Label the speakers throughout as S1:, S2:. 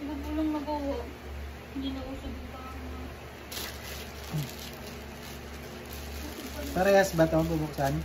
S1: Nagulong nagawa. Hindi na usog yung
S2: Parehas ba ito bubuksan?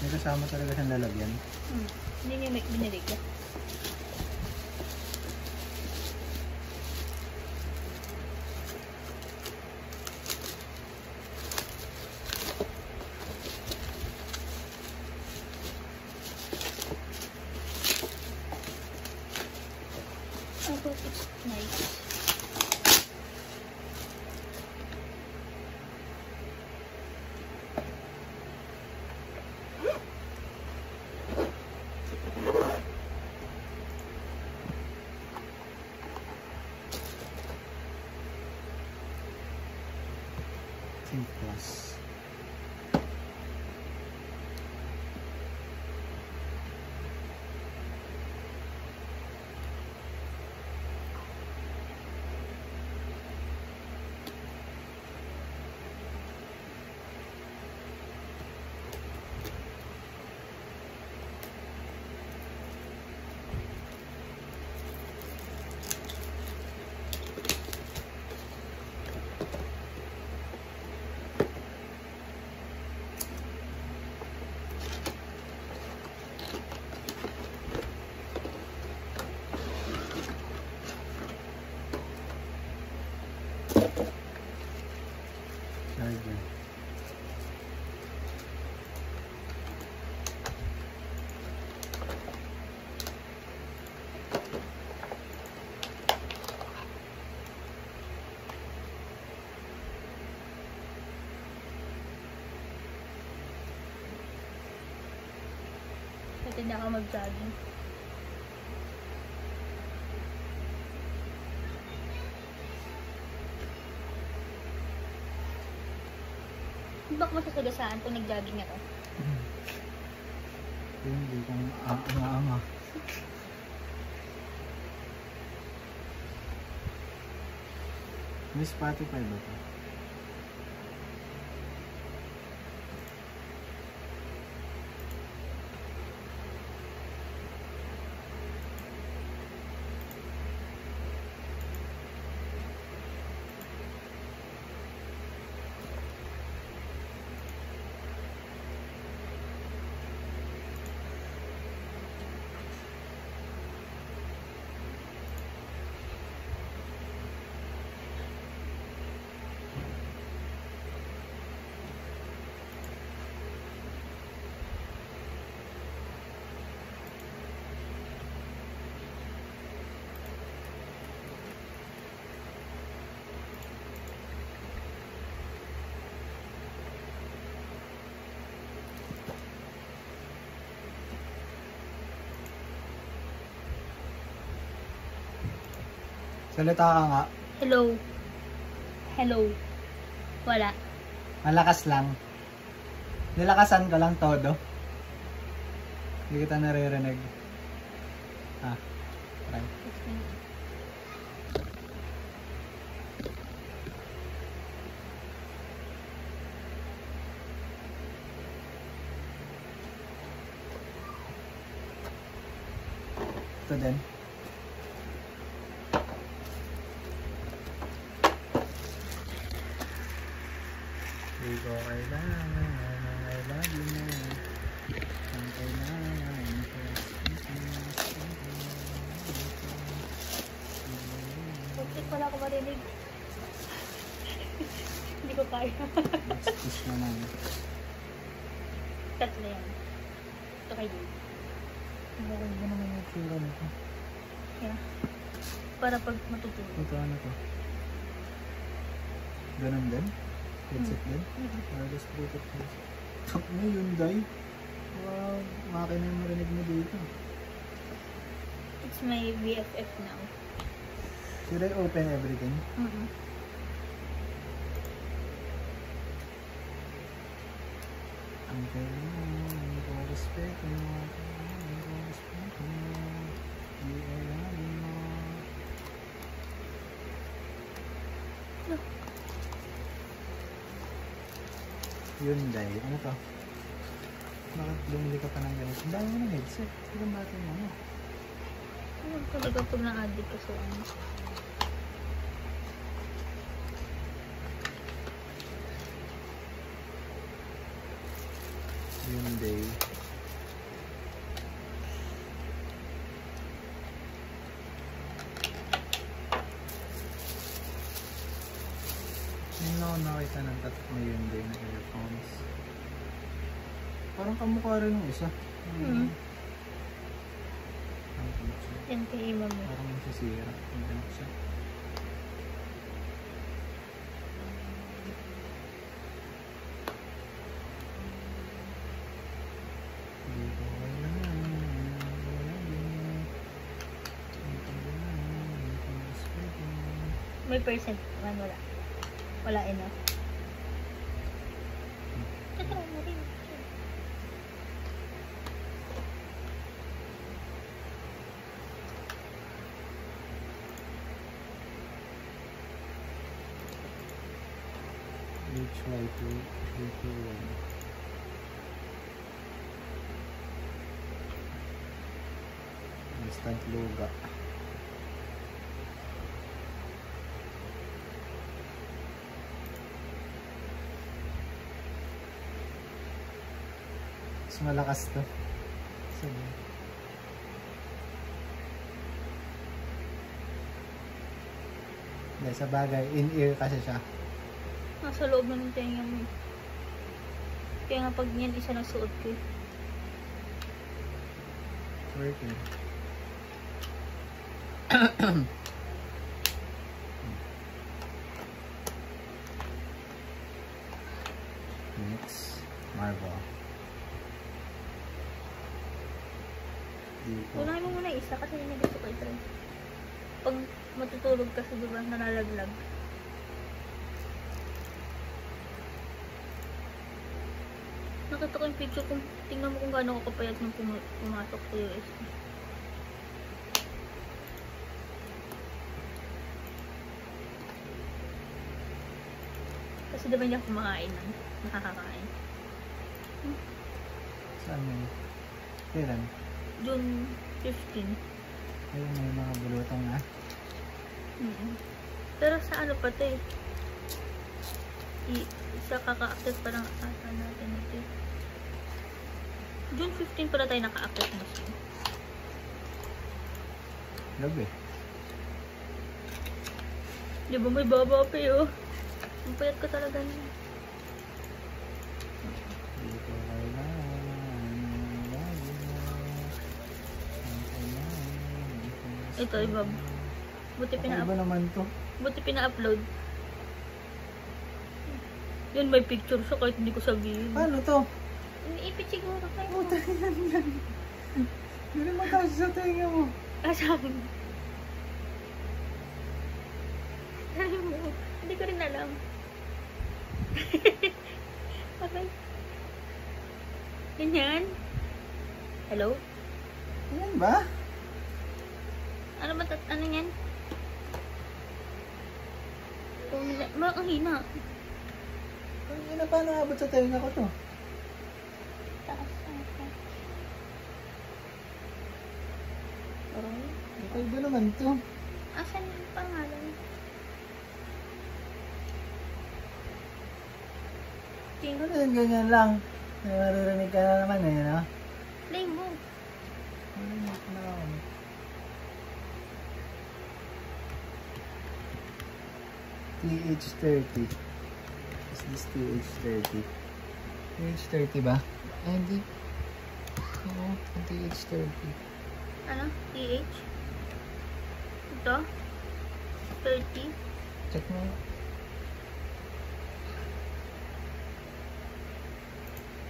S2: May kasama talaga siyang lalagyan.
S1: Hindi niya may binilig ka. I hope it's nice.
S2: Plus. Charger.
S1: Pwede na ako mag-jogging. Bak mo sasagasaan kung nag-jogging ako?
S2: Hindi kung aanga-anga. May Spotify ba ito? Salita ka nga.
S1: Hello. Hello. Wala.
S2: Malakas lang. Nilakasan ko lang todo. Hindi kita naririnig. Ah, try. Ito din. Hindi ko kailangan ng I love you mo. Ang kailangan ko.
S1: Bakit pala ako marinig? Hindi ko kaya.
S2: Let's push naman.
S1: Tatlo yan. Ito kay Dave.
S2: Ano ba naman yung tsura nito?
S1: Yeah. Para pag matutulog.
S2: Ito ano to? Ganun din? Headset din? Wireless Bluetooth headset. Tok na Hyundai. Wow, makina yung marinig mo dito.
S1: It's my BFF now.
S2: Should I open everything? Ang kailangan ko respeto mo, kailangan ko respeto mo, di alam mo. Hyundai, ano to? Bakit bumili ka pa ng ganito? Ang dami mo ng headset. Ilan ba ito yung ano?
S1: Ano talaga pag na-addict ka sa ano?
S2: Hyundai. Ngayon ako nakita ng tatak na Hyundai na earphones. Parang kamukha rin ng isa. Ang picture.
S1: Yan kay Ima mo.
S2: Parang masisira. Ang anak siya. Dito kailangan.
S1: May percent man wala. Wala enough. Totoo mo rin.
S2: HY221. Instant luga. Mas malakas to. Sabi. Dahil sa bagay, in-ear kasi siya.
S1: Nasa loob na ng tenga mo. Kaya nga pag yan isa nagsuot ko.
S2: Working. Next, Marvel. Dito.
S1: Unahin mo muna isa kasi yun yung gusto ko ito. Pag matutulog kasi diba nalalaglag. Nakita ko yung picture kung tingnan mo kung gaano ako kapayat nung pumasok sa US. Kasi diba hindi ako kumakain ng nakakakain.
S2: Saan yun? Kailan?
S1: June 15.
S2: Ayun, may mga bulutong na.
S1: Pero sa ano pa ito eh. Isa kaka-active pa lang ata natin ito. June 15 pala tayo naka-active na siya.
S2: Gabi.
S1: Di ba may baba pa yun? Ang payat ko talaga niya.
S2: Dito kailangan.
S1: Ito, iba. Buti
S2: Iba naman to.
S1: Buti pina-upload. Yun, may picture siya kahit hindi ko sabihin.
S2: Paano to?
S1: Iniipit siguro kayo.
S2: Puta yan. Hindi magkasya sa tenga mo.
S1: Sabi mo. Sabi mo. Hindi ko rin alam. Okay. Ganyan. Hello?
S2: Yan ba?
S1: Ano ba? Ano yan? Ang hina.
S2: Ang ina pa naabot sa tenga ko to.
S1: Taas.
S2: Parang, iba naman to.
S1: Asan yung pangalan?
S2: Ano yun, ganyan lang. Naririnig ka na naman eh, no?
S1: Play mo.
S2: Marinig na ako. TH30. Is this TH30? Age 30 ba? Ay, hindi. Oo, hindi age 30.
S1: Ano? PH? Ito? 30?
S2: Check mo.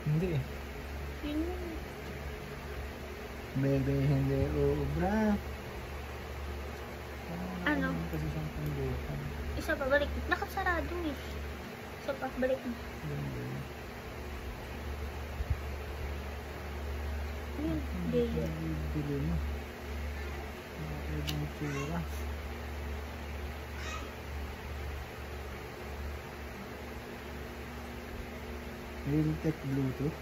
S2: Hindi eh.
S1: Yun yun.
S2: Bebe, hindi ubra.
S1: Ano?
S2: Kasi siyang pangbukan.
S1: Isa pa, balik. Nakasarado eh. Isa pa, balik mo. Yun, Deo.
S2: Bili mo. Ibang tsura. Realtek Bluetooth.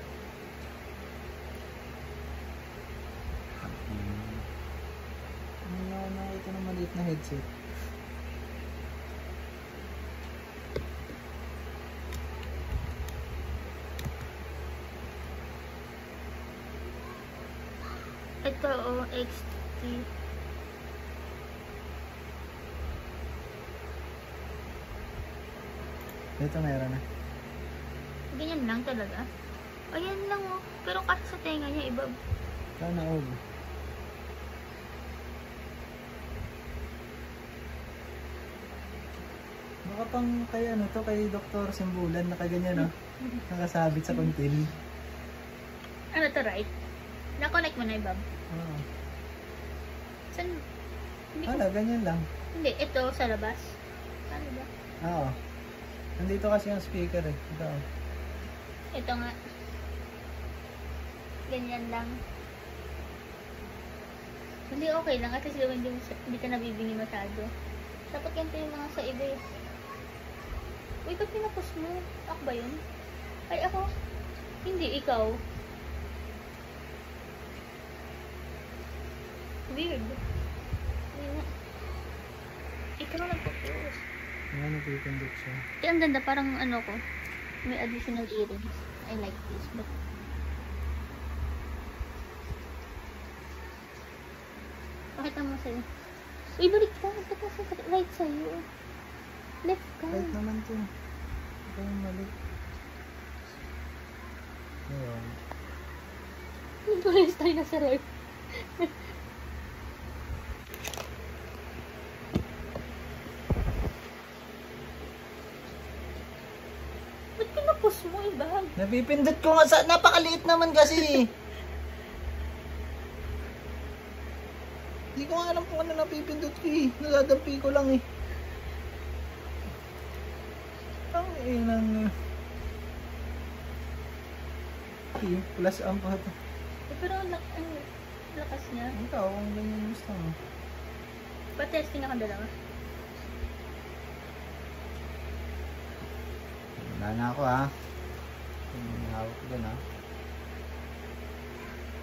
S2: Ano na ito na maliit na headset.
S1: Ito o, XT.
S2: Ito meron na.
S1: Ganyan lang talaga. Ayan lang oh. Pero kasi sa tenga niya, iba.
S2: Sana og. Baka pang kay ano to, kay Dr. Simbulan, nakaganyan no? Nakasabit sa kuntil.
S1: Ano to, right? Na-connect mo na, Ibab?
S2: Oo.
S1: Saan? Hindi ko...
S2: Wala, ganyan lang.
S1: Hindi, ito sa labas. Ano ba?
S2: Oo. Nandito kasi yung speaker eh. Ito.
S1: Ito nga. Ganyan lang. Hindi, okay lang. At least hindi ka nabibingi masyado. Dapat ganito yung mga sa iba eh. Uy, ba't pinapos mo? Ako ba yun? Ay, ako? Hindi, ikaw. Weird. Hindi na. Ikaw na nagpo-post.
S2: Nga napipindot siya.
S1: Eh, ang ganda. Parang ano ko. May additional earrings. I like this. But... Pakita mo sa'yo. Uy, balik ka. Ito ka sa right sa'yo. Left ka.
S2: Right naman to. Ito yung mali. Ayun.
S1: Nag-rest tayo na sa right. Ba't pinapos mo, Ibag?
S2: Napipindot ko nga sa... Napakaliit naman kasi. Hindi ko nga alam kung ano napipindot ko eh. Nadadampi ko lang eh. Ang inang... plus ang pato.
S1: Eh, pero ang lakas niya.
S2: Ikaw, kung ganyan gusto mo.
S1: Pa-testing ako dalawa.
S2: Wala na ako ha. Hawak ko dun ha.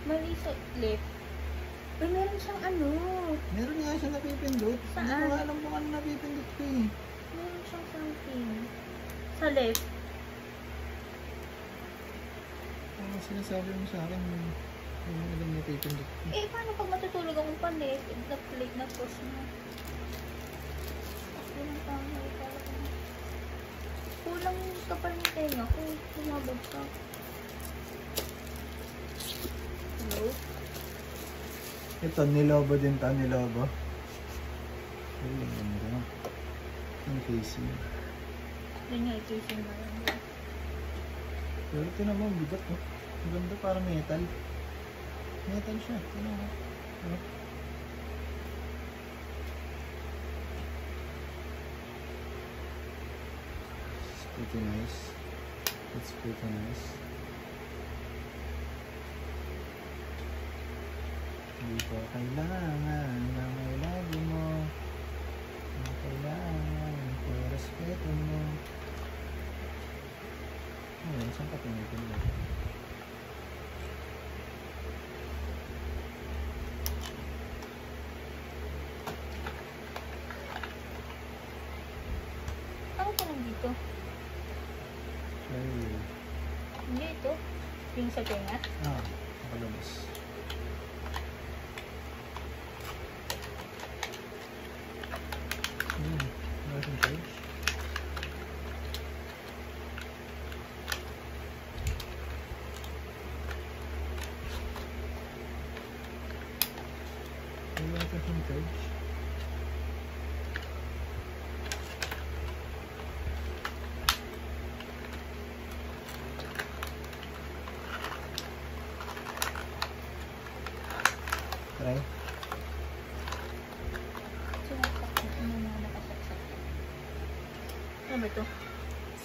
S1: Mali sa left. Uy, meron siyang ano.
S2: Meron nga siya napipindot. Hindi ko
S1: Saan?
S2: nga alam kung ano napipindot ko eh.
S1: Meron siyang something. Sa left.
S2: Ano sinasabi mo sa akin? Yung alam napipindot ko.
S1: Eh, paano pag matutulog akong palit? Na-plate na post mo. Ako lang tama. Kulang kapal ng tenga ko. Bumabagsak. Hello?
S2: Ito, nilobo din to, nilobo. Ay, ang ganda. Ang casing.
S1: Yan nga, i-casing mo yan.
S2: Pero ito naman, bigat no? Ang ganda, parang metal. Metal siya. Ito na. Ano? It's pretty nice. It's pretty nice. Hindi ko kailangan na may lagi mo. Hindi kailangan ko respeto mo. Ayun, saan ka tinitin mo?
S1: Ano ka lang dito?
S2: Ay,
S1: Hindi ito. Yung sa tenga.
S2: nakalabas. Meron page. try.
S1: Sinaksak ko yung mga nakasaksak. Ano ba ito? C?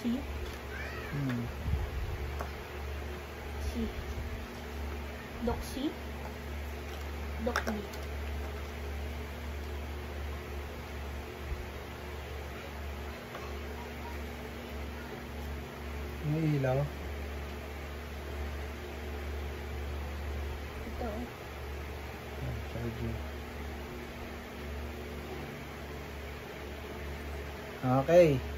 S1: C. Doc C? Doc B.
S2: May ilaw.
S1: Ito.
S2: Charger. Okay.